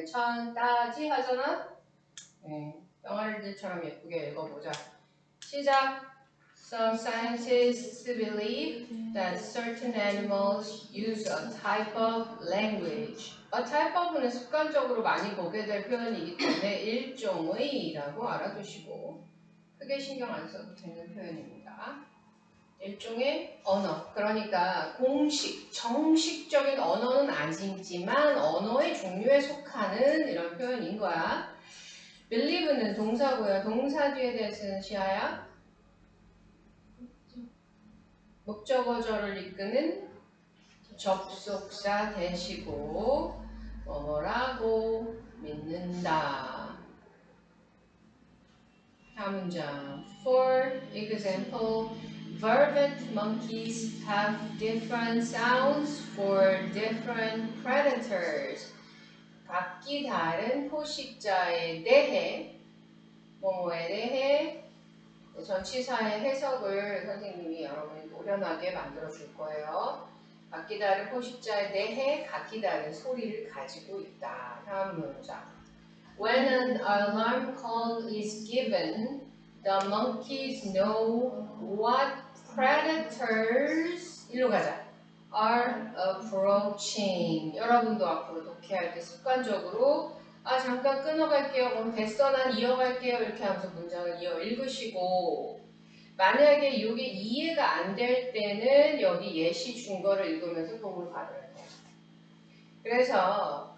멍게를 천따지 하잖아. 병아리들처럼 예쁘게 읽어보자. 시작. Some scientists believe that certain animals use a type of language. A type of는 습관적으로 많이 보게 될 표현이기 때문에 일종의라고 알아두시고 크게 신경 안 써도 되는 표현입니다. 일종의 언어. 그러니까 공식, 정식적인 언어는 아니지만 언어의 종류에 속하는 이런 표현인 거야. believe는 동사고요. 동사 뒤에 대해 쓰는 시아야. 목적어절을 이끄는 접속사 대시고 뭐라고 믿는다. 다음 문장. For example, vervet monkeys have different sounds for different predators. 각기 다른 포식자에 대해 뭐뭐에 대해 전치사의 해석을 선생님이 여러분이 노련하게 만들어 줄 거예요. 각기 다른 포식자에 대해 각기 다른 소리를 가지고 있다. 다음 문장. When an alarm call is given, the monkeys know what predators 일로 가자. are approaching. 여러분도 앞으로 독해할 때 습관적으로 잠깐 끊어갈게요. 그럼 됐어 난 이어갈게요. 이렇게 하면서 문장을 이어 읽으시고 만약에 이게 이해가 안 될 때는 여기 예시 준거를 읽으면서 도움을 받아야 돼요. 그래서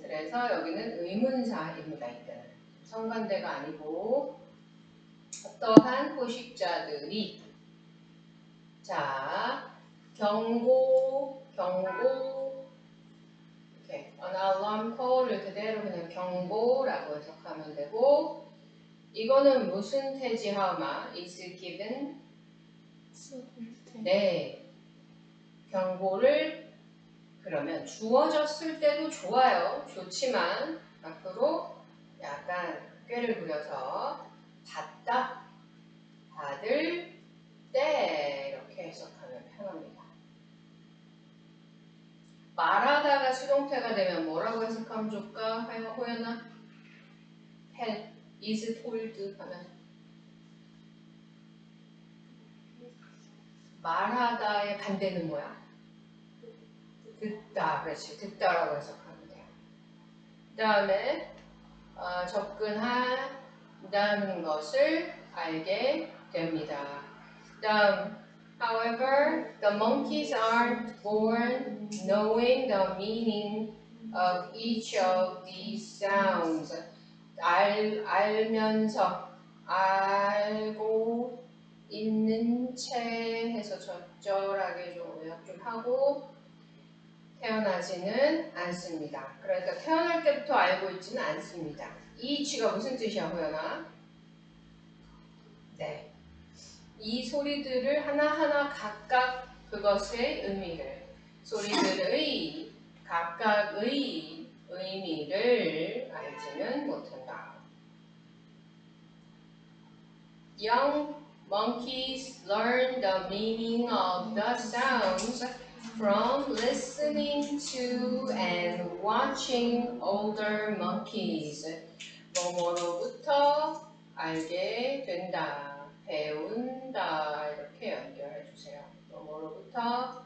그래서 여기는 의문사입니다. 이때는 성관대가 아니고 어떠한 포식자들이 자 경고 이렇게 an alarm call을 그대로 그냥 경고라고 해석하면 되고 이거는 무슨 태지하마 is given 네 경고를 그러면 주어졌을 때도 좋아요. 좋지만 앞으로 약간 꾀를 부려서 받다, 받을 때 이렇게 해석하면 편합니다. 말하다가 수동태가 되면 뭐라고 해석하면 좋을까? 호연아? tell, is told 하면 말하다의 반대는 뭐야? 듣다, 그렇지. 듣다라고 해석하면 돼요. 그 다음에 접근한다는 것을 알게 됩니다. 다음, however, the monkeys aren't born knowing the meaning of each of these sounds. 알면서, 알고 있는 채 해서 적절하게 좀 요약 좀 하고 태어나지는 않습니다. 그러니까 태어날 때부터 알고 있지는 않습니다. 이 이치가 무슨 뜻이야, 호연아? 네. 이 소리들을 하나하나 각각 그것의 의미를, 소리들의 각각의 의미를 알지는 못한다. Young monkeys learn the meaning of the sounds from listening to and watching older monkeys. 뭐뭐로부터 알게 된다, 배운다 이렇게 연결해 주세요. 뭐뭐로부터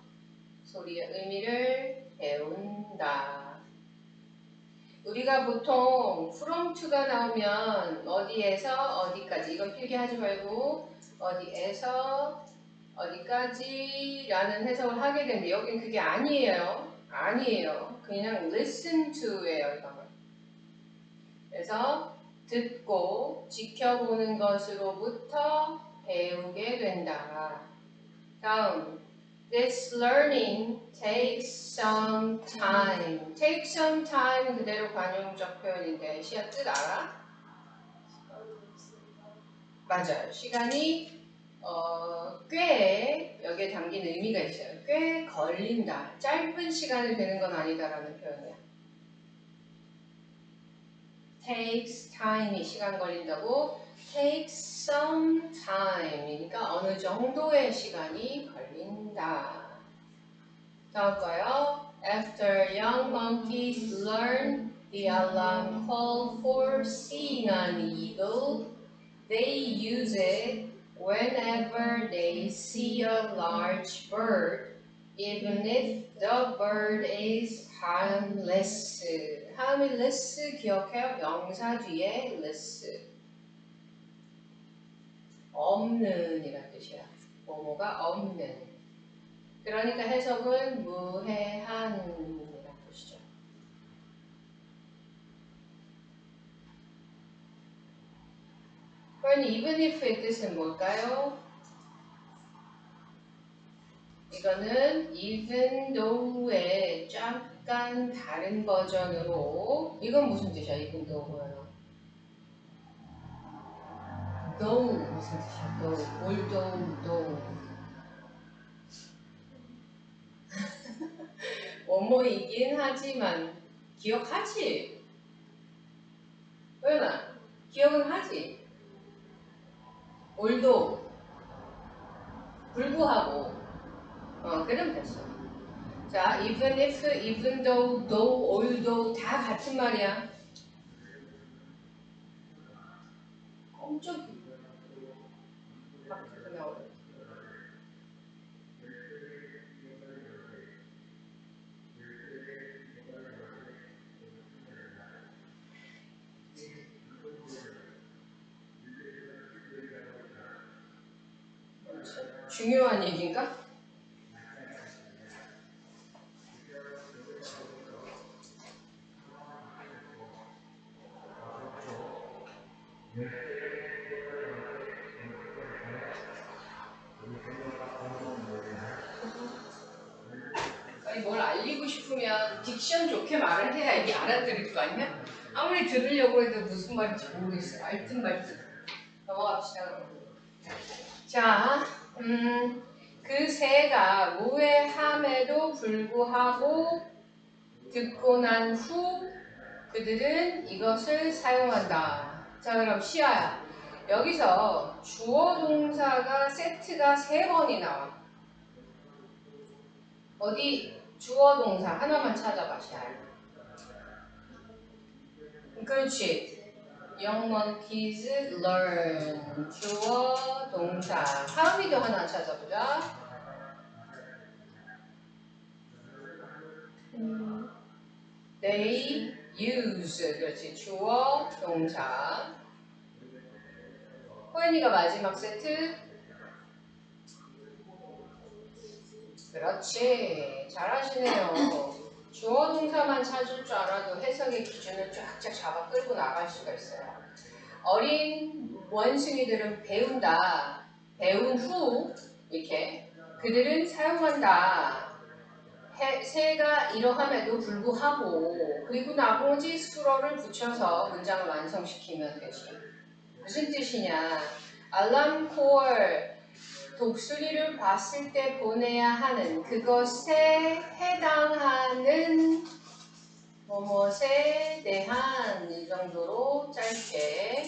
소리의 의미를 배운다. 우리가 보통 from to가 나오면 어디에서 어디까지 이건 필기하지 말고 어디에서 어디까지 라는 해석을 하게 되는데 여긴 그게 아니에요. 그냥 listen to예요. 이거는. 그래서 듣고 지켜보는 것으로부터 배우게 된다. 다음 This learning takes some time. Take some time 그대로 관용적 표현인데 시야 뜻 알아? 맞아요. 시간이 꽤 여기에 담긴 의미가 있어요. 꽤 걸린다. 짧은 시간이 되는 건 아니다라는 표현이야. takes time이 시간 걸린다고 takes some time이니까 어느 정도의 시간이 걸린다. 다음 거요. After Young monkeys learn the alarm call for seeing an eagle. They use it whenever they see a large bird, even if the bird is harmless. harmless 기억해요. 명사 뒤에 less. 없는 이란 뜻이야. 뭐뭐가 없는. 그러니까 해석은 무해한 이란 뜻이죠. 그럼 even if의 뜻은 뭘까요? 이거는 even though의 약간 다른 버전으로 이건 무슨 뜻이야? even though는 though 무슨 뜻이야? though, although 뭐뭐이긴 하지만 기억하지? 왜나? 기억은 하지? although 불구하고 그럼 됐어. 자, even if, even though, though, although 다 같은 말이야. 깜짝이야. 갑자기 나오네. 중요한 얘기인가? 아니 뭘 알리고 싶으면 딕션 좋게 말을 해야 이게 알아들을 거 아니야? 아무리 들으려고 해도 무슨 말인지 모르겠어요. 알듯 말듯. 넘어갑시다. 자, 그 새가 무해함에도 불구하고 듣고 난 후 그들은 이것을 사용한다. 자, 그럼 시아야. 여기서 주어 동사가 세트가 3번이 나와. 어디 주어 동사 하나만 찾아봐, 시아야. 그렇지. Young monkeys learn. 주어 동사. 하미도 하나 찾아보자. They use. 그렇지. 주어 동사. 호연이가 마지막 세트. 그렇지. 잘하시네요. 주어 동사만 찾을 줄 알아도 해석의 기준을 쫙쫙 잡아 끌고 나갈 수가 있어요. 어린 원숭이들은 배운다. 배운 후 이렇게 그들은 사용한다. 새가 이러함에도 불구하고 그리고 나머지 수로를 붙여서 문장을 완성시키면 되지. 무슨 뜻이냐? 알람콜 독수리를 봤을 때 보내야 하는 그것에 해당하는 뭐뭇에 대한 이 정도로 짧게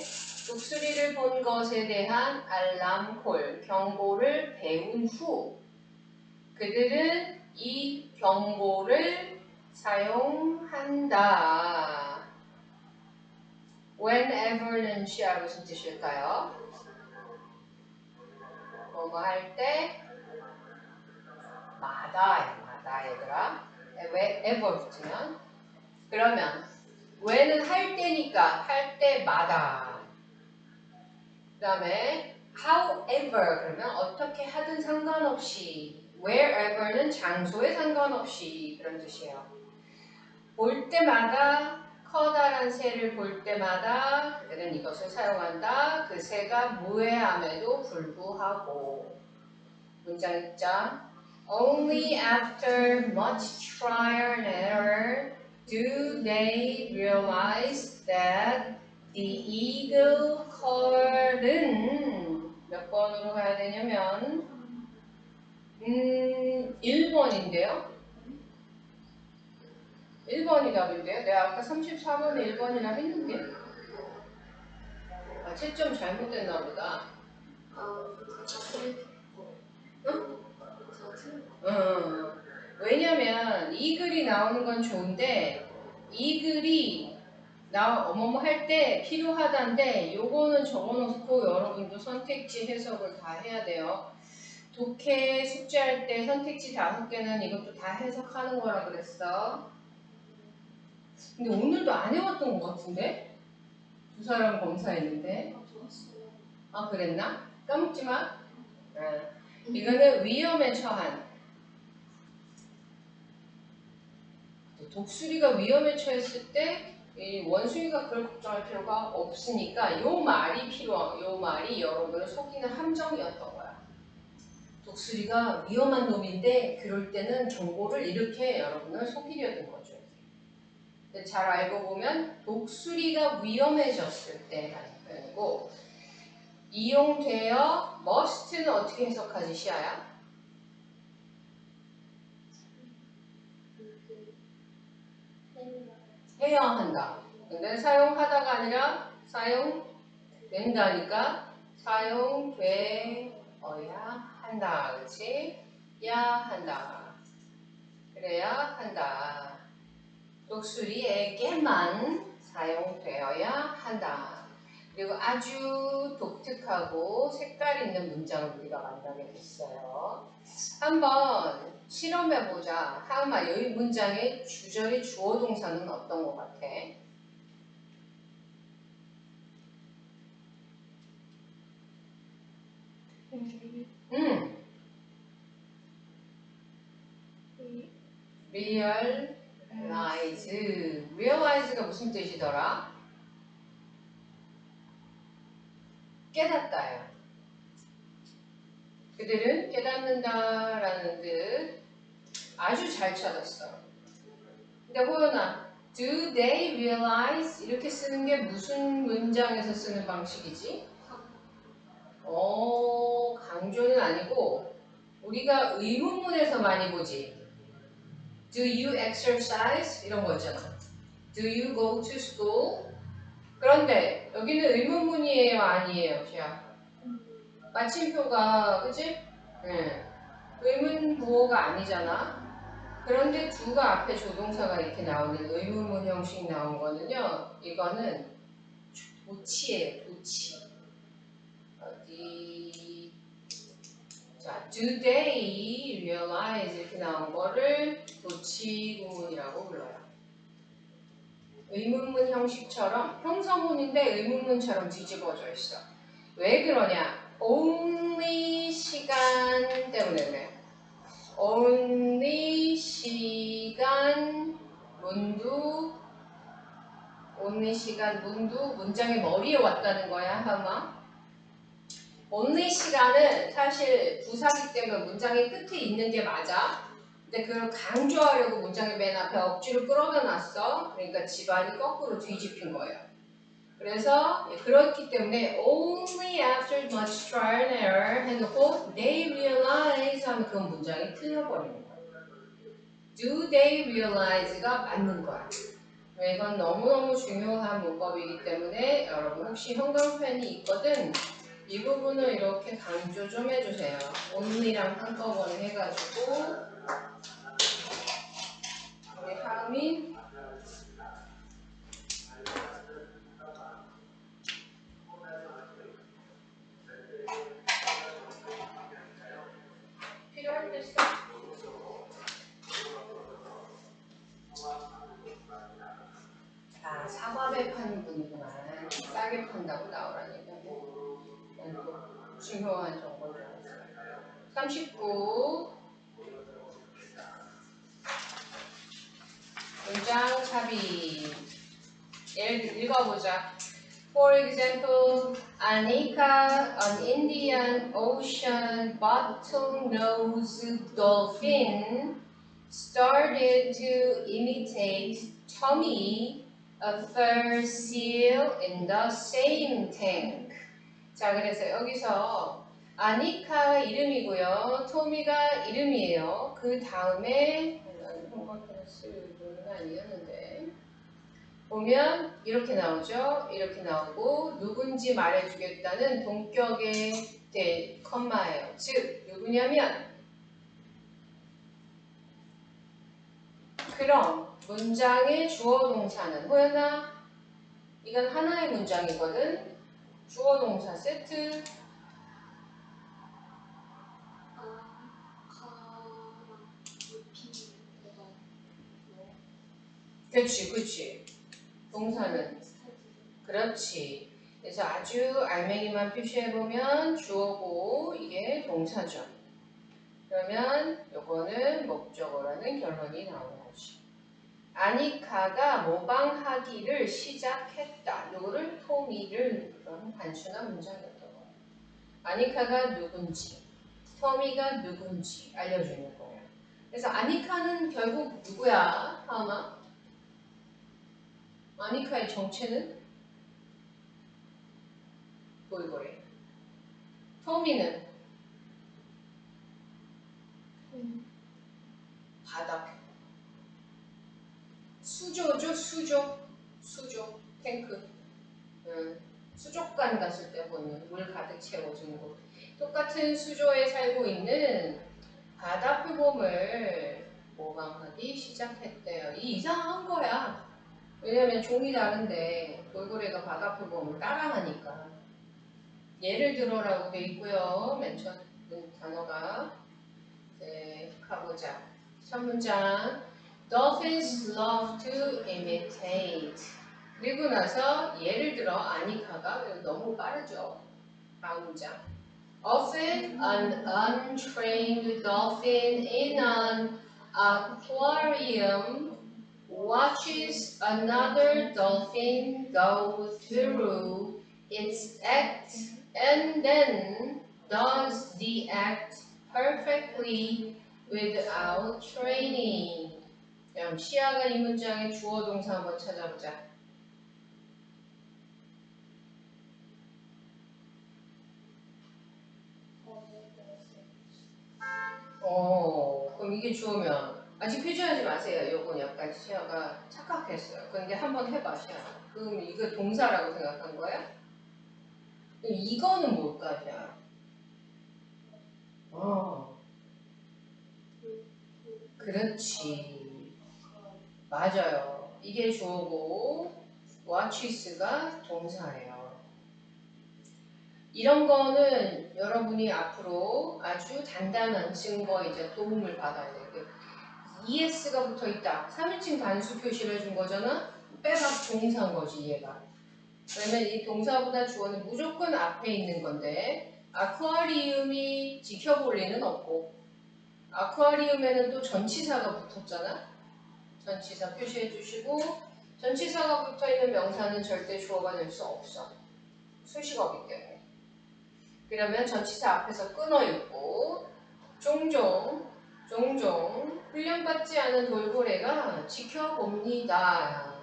독수리를 본 것에 대한 알람콜 경고를 배운 후 그들은 이 경고를 사용한다. Whenever는 시야 무슨 뜻일까요? 뭐뭐 할 때 마다 얘들아. 왜 ever 붙으면 그러면 when은 할 때니까 할 때마다. 그 다음에 however 그러면 어떻게 하든 상관없이. wherever는 장소에 상관없이 그런 뜻이에요. 볼 때마다 커다란 새를 볼 때마다 그들은 이것을 사용한다. 그 새가 무해함에도 불구하고. 문장 읽자. Only after much trial and error do they realize that the eagle call은 몇 번으로 가야 되냐면 1번인데요. 1번이 답인데요. 내가 아까 34번에 1번이라 했는데 채점 잘못됐나 보다. 응? 왜냐면 이 글이 나오는 건 좋은데 이 글이 어머머 할 때 필요하다는데 요거는 적어놓고 여러분도 선택지 해석을 다 해야 돼요. 독해 숙제할 때 선택지 5개는 이것도 다 해석하는 거라 그랬어. 근데 오늘도 안 해왔던 것 같은데? 두 사람 검사했는데. 아 그랬나? 까먹지 마. 이거는 위험에 처한. 독수리가 위험에 처했을 때 이 원숭이가 그걸 걱정할 필요가 없으니까 요 말이 요 말이 여러분을 속이는 함정이었던 거야. 독수리가 위험한 놈인데 그럴 때는 정보를 이렇게 여러분을 속이려는 거죠. 근데 잘 알고 보면 독수리가 위험해졌을 때라는 표현이고 이용되어 must는 어떻게 해석하지 시아야? 해야 한다. 근데 사용하다가 아니라 사용된다니까 사용되어야 한다. 그렇지? 야 한다. 그래야 한다. 독수리에게만 사용되어야 한다. 그리고 아주 독특하고 색깔 있는 문장을 우리가 만나게 됐어요. 한번 실험해보자. 하은아, 여기 문장의 주절이 주어 동사는 어떤 것 같아? realize. realize가 무슨 뜻이더라? 깨닫다야. 그들은 깨닫는다라는 뜻 아주 잘 찾았어. 근데 호연아, do they realize 이렇게 쓰는 게 무슨 문장에서 쓰는 방식이지? 강조는 아니고 우리가 의문문에서 많이 보지. Do you exercise? 이런 거 있잖아. Do you go to school? 그런데 여기는 의문문이에요, 아니에요, 자. 마침표가 그치? 네. 의문 부호가 아니잖아. 그런데 do가 앞에 조동사가 이렇게 나오는 의문문 형식 나온 거는요. 이거는 도치예요, 도치. 어디 자, do they realize 이렇게 나온 거를 도치 구문이라고 불러요. 의문문 형식처럼 형성문인데 의문문처럼 뒤집어져 있어. 왜 그러냐? only 시간 때문에 그래. only 시간 문두 only 시간 문두 문장의 머리에 왔다는 거야, 하마. only 시간은 사실 부사기 때문에 문장의 끝에 있는 게 맞아. 근데 그걸 강조하려고 문장의 맨 앞에 억지로 끌어다 놨어. 그러니까 집안이 거꾸로 뒤집힌 거예요. 그래서 그렇기 때문에 only after much trial and error 해놓고 they realize 하면 그 문장이 틀려버리는 거야. do they realize가 맞는 거야. 이건 너무너무 중요한 문법이기 때문에 여러분 혹시 형광펜이 있거든 이 부분을 이렇게 강조 좀 해주세요. only랑 한꺼번에 해가지고 우리 하은이 필요할 때 써. 자, 사과배 파는 분이구만. 싸게 판다고 나오라니까. 중요한 정보를 알았어요. 39 문장 삽입 읽어보자. For example, Anika, an Indian Ocean bottlenose dolphin, started to imitate Tommy, a fur seal in the same tank. 자, 그래서 여기서 아니카가 이름이고요. 토미가 이름이에요. 그 다음에 쓸 아니었는데 보면 이렇게 나오죠. 이렇게 나오고 누군지 말해주겠다는 동격의 컴마예요. 즉 누구냐면 그럼 문장의 주어 동사는 호연아 이건 하나의 문장이거든. 주어 동사 세트. 그렇지. 동사는 그렇지. 그래서 아주 알맹이만 표시해보면 주어고 이게 동사죠. 그러면 요거는 목적어라는 결론이 나오는 거지. 아니카가 모방하기를 시작했다. 요거를 토미를 그런 단순한 문장이었던 거야. 아니카가 누군지, 토미가 누군지 알려주는 거야. 그래서 아니카는 결국 누구야? 하마? 아니카의 정체는 돌고래. 토미는 바다. 수조죠, 수조. 탱크. 수족관 갔을 때 보면 물 가득 채워준 곳. 똑같은 수조에 살고 있는 바다 표범을 모방하기 시작했대요. 이 이상한 거야. 왜냐면 종이 다른데 돌고래가 바다 표범을 따라하니까. 예를 들어라고 돼 있고요. 맨 첫 단어가 가보자. 첫 문장 Dolphins love to imitate. 그리고 나서 예를 들어 아니카가 너무 빠르죠. 다음 문장 Often an untrained dolphin in an aquarium watches another dolphin go through its act and then does the act perfectly without training. 그럼 시아가 이 문장의 주어 동사 한번 찾아보자. 그럼 이게 주어면 아직 표시하지 마세요. 요건 약간 시아가 착각했어요. 근데 한번 해봐 시아. 그럼 이거 동사라고 생각한 거야? 이거는 뭘까 시아? 그렇지. 맞아요. 이게 주어고 watches가 동사예요. 이런 거는 여러분이 앞으로 아주 단단한 증거 이제 도움을 받아야 돼요. ES가 붙어 있다. 3인칭 단수 표시를 해준 거잖아. 빼박 동사인 거지 얘가. 그러면 이 동사보다 주어는 무조건 앞에 있는 건데 아쿠아리움이 지켜볼 리는 없고 아쿠아리움에는 또 전치사가 붙었잖아. 전치사 표시해 주시고 전치사가 붙어있는 명사는 절대 주어가 될 수 없어. 수식어기 때문에. 그러면 전치사 앞에서 끊어 있고 종종 훈련받지 않은 돌고래가 지켜봅니다.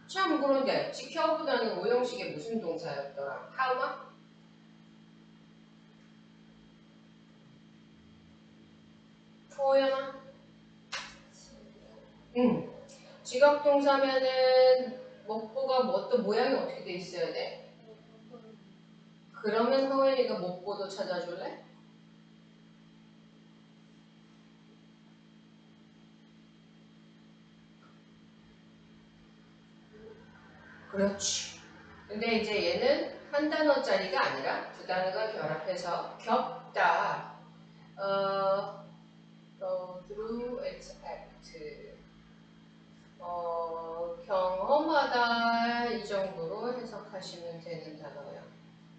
참 그런데 지켜보다는 오형식의 무슨 동사였더라? 하마? 포연아? 지각동사면은 목보가 어떤 모양이 어떻게 돼 있어야 돼? 그러면 허연이가 목보도 찾아줄래? 그렇지. 근데 이제 얘는 한 단어짜리가 아니라 두 단어가 결합해서 겹다. Go through its act. 경험하다 이 정도로 해석하시면 되는 단어예요.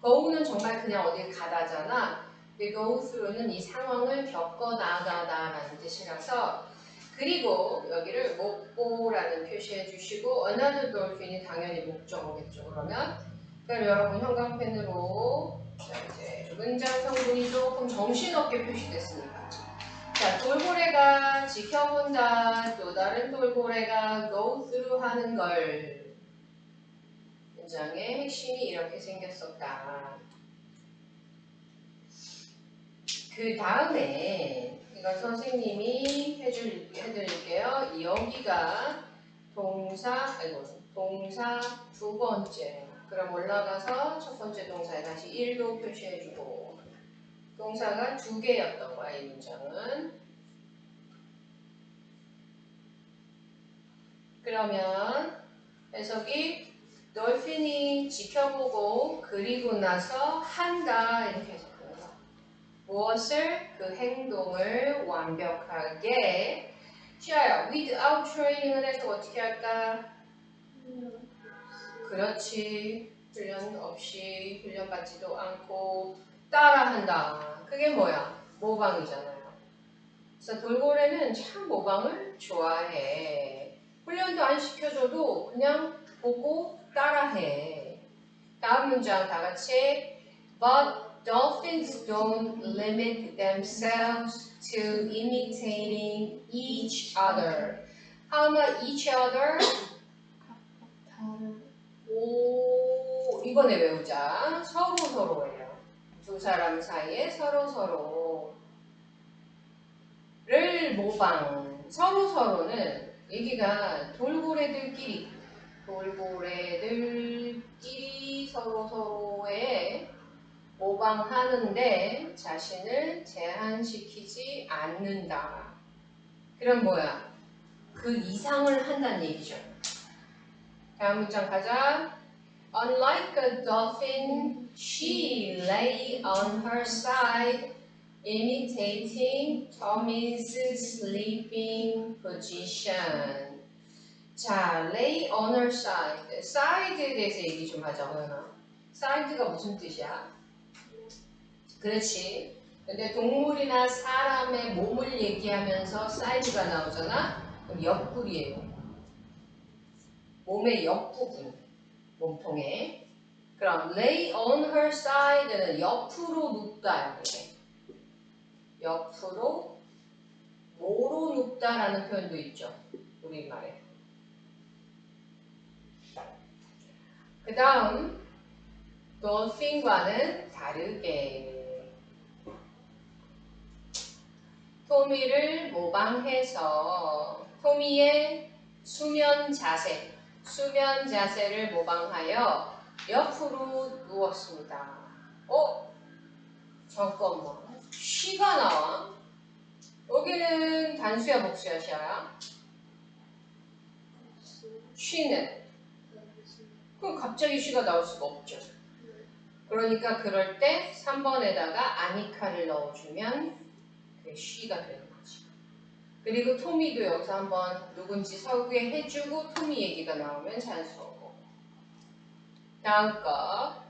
go는 정말 그냥 어딜 가다잖아. 근데 go through는 이 상황을 겪어 나가다라는 뜻이라서 그리고 여기를 목보라는 표시해 주시고 another dolphin이 당연히 목적어겠죠. 그럼 여러분 형광펜으로 이제 문장 성분이 조금 정신없게 표시됐으니까 자, 돌고래가 지켜본다. 또 다른 돌고래가 go through 하는 걸. 문장의 핵심이 이렇게 생겼었다. 그 다음에 이건 선생님이 해드릴게요. 여기가 동사 두 번째. 그럼 올라가서 첫 번째 동사에 다시 1도 표시해주고 동사가 두 개였던 거야, 이 문장은. 그러면 해석이 돌핀이 지켜보고 그리고 나서 한다 이렇게 해석하는 거야. 무엇을? 그 행동을 완벽하게. 시아야, without training은 해석 어떻게 할까? 그렇지. 훈련 없이 훈련받지도 않고 따라한다. 그게 뭐야? 모방이잖아요. 그래서 돌고래는 참 모방을 좋아해. 훈련도 안 시켜줘도 그냥 보고 따라해. 다음 문장 다 같이. But dolphins don't limit themselves to imitating each other. How about each other? 오, 이번에 외우자. 서로예요. 두 사람 사이에 서로를 모방. 서로는 얘기가 돌고래들끼리 서로의 모방하는데 자신을 제한시키지 않는다. 그럼 뭐야? 그 이상을 한다는 얘기죠. 다음 문장 가자. Unlike a dolphin, she lay on her side, imitating Tommy's sleeping position. 자, lay on her side. side에 대해서 얘기 좀 하자, 호연아. side가 무슨 뜻이야? 그렇지. 근데 동물이나 사람의 몸을 얘기하면서 side가 나오잖아? 그럼 옆구리예요. 몸의 옆부분, 몸통에. 그럼 lay on her side는 옆으로 눕다. 이렇게. 옆으로 모로 눕다라는 표현도 있죠. 우리말에. 그 다음 dolphin과는 다르게 토미를 모방해서 토미의 수면 자세를 모방하여 옆으로 누웠습니다. 잠깐만. 쉬가 나와. 여기는 단수야 복수야 시아야? 쉬는. 그럼 갑자기 쉬가 나올 수가 없죠. 그러니까 그럴 때 3번에다가 아니카를 넣어주면 그게 쉬가 되는 거지. 그리고 토미도 여기서 한번 누군지 소개해주고 토미 얘기가 나오면 자연스러워. 다음 거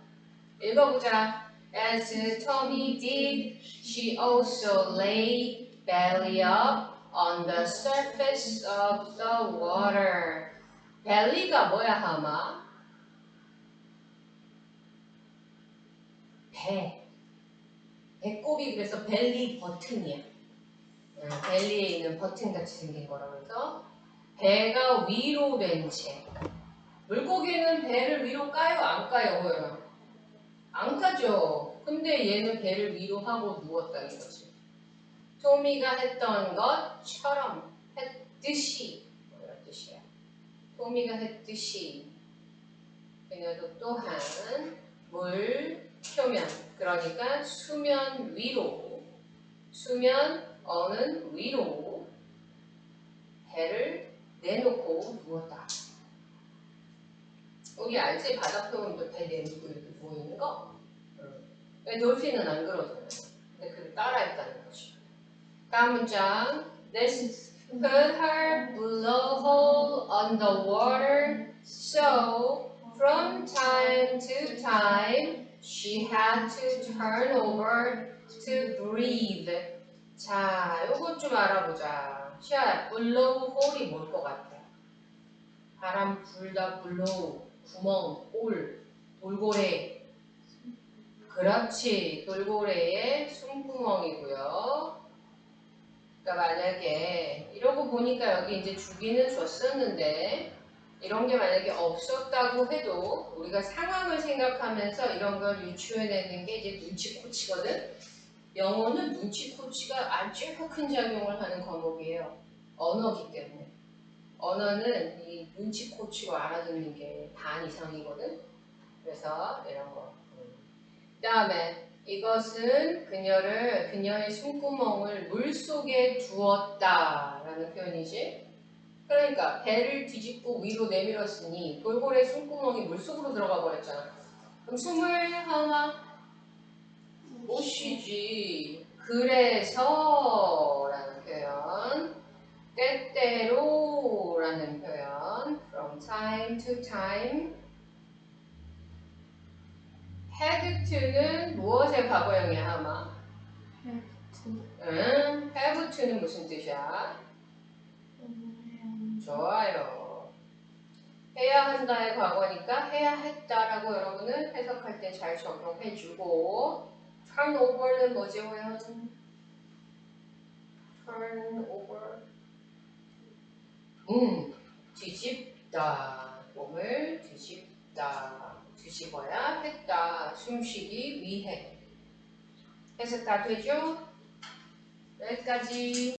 읽어보자. As Tommy did, she also lay belly up on the surface of the water. belly가 뭐야 하마? 배꼽이 그래서 벨리 버튼이야. 벨리에 있는 버튼 같이 생긴 거라고 해서 배가 위로 된 채. 물고기는 배를 위로 까요? 안 까요? 호연아? 안 까죠. 근데 얘는 배를 위로 하고 누웠다는 거지. 토미가 했던 것처럼 했듯이 뭐란 뜻이야? 토미가 했듯이 그녀도 또한 물 표면 그러니까 수면 위로 수면 어는 위로 배를 내놓고 누웠다. 여기 알지? 바다 표현도 배 내놓고 이렇게 누워있는 거? 돌핀은 안 그러잖아요. 근데 그를 따라했다는 거지. 다음 문장. This put her blowhole on the water, so from time to time she had to turn over to breathe. 자, 요것 좀 알아보자. 시아야, blowhole이 뭘 것 같아? 바람 불다 blow, 구멍, 홀, 돌고래. 그렇지, 돌고래의 숨구멍이고요. 그러니까 만약에 이러고 보니까 여기 이제 주기는 줬었는데 이런 게 만약에 없었다고 해도 우리가 상황을 생각하면서 이런 걸 유추해내는 게 이제 눈치코치거든. 영어는 눈치코치가 아주 큰 작용을 하는 과목이에요. 언어기 때문에. 언어는 이 눈치코치로 알아듣는 게 반 이상이거든. 그래서 이런 거. 그 다음에 이것은 그녀의 숨구멍을 물속에 두었다 라는 표현이지. 그러니까 배를 뒤집고 위로 내밀었으니 돌고래 숨구멍이 물속으로 들어가 버렸잖아. 그럼 숨을 하나 못 쉬지. 그래서 라는 표현, 때때로 라는 표현, from time to time. had to는 무엇의 과거형이야 아마? 응, have to는 무슨 뜻이야? 좋아요. 해야 한다의 과거니까 해야 했다라고 여러분은 해석할 때 잘 적용해주고, turn over는 뭐지 호연? turn over. 뒤집다. 몸을 뒤집다. 뒤집어야 했다. 숨쉬기 위해. 해석 다 되죠? 여기까지.